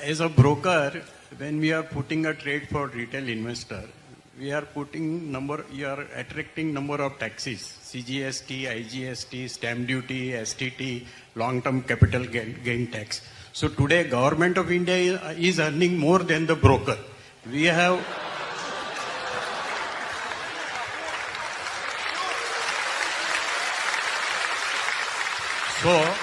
As a broker, when we are putting a trade for retail investor, we are attracting number of taxes, CGST, IGST, stamp duty, STT, long-term capital gain tax. So today, government of India is earning more than the broker. We have... So,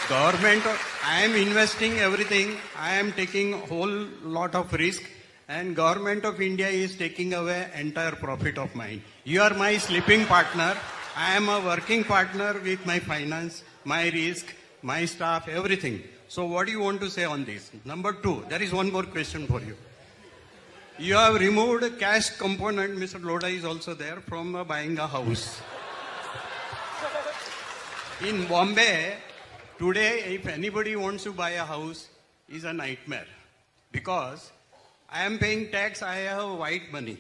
government, I am investing everything, I am taking a whole lot of risk, and government of India is taking away entire profit of mine. You are my sleeping partner, I am a working partner with my finance, my risk, my staff, everything. So what do you want to say on this? Number two, there is one more question for you. You have removed cash component, Mr. Lodha is also there, from buying a house. In Bombay, today, if anybody wants to buy a house, is a nightmare. Because I am paying tax, I have white money.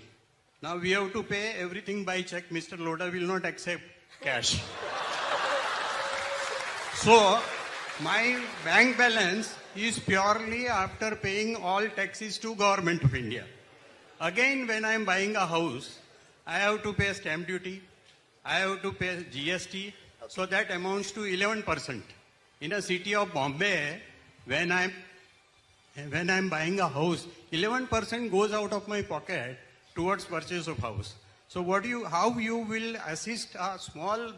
Now we have to pay everything by check. Mr. Lodha will not accept cash. So, my bank balance is purely after paying all taxes to Government of India. Again, when I am buying a house, I have to pay stamp duty, I have to pay GST, so that amounts to 11%. In a city of Bombay, when I'm buying a house, 11% goes out of my pocket towards purchase of house. So how you will assist a small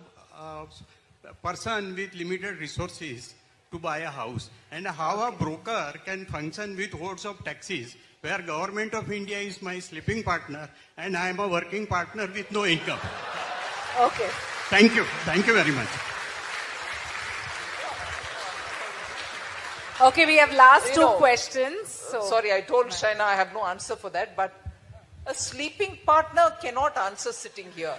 person with limited resources to buy a house, and how a broker can function with hordes of taxes, where Government of India is my sleeping partner and I am a working partner with no income. Okay. Thank you. Thank you very much. Okay, we have last two questions. So. Sorry, I told Shaina I have no answer for that, but a sleeping partner cannot answer sitting here.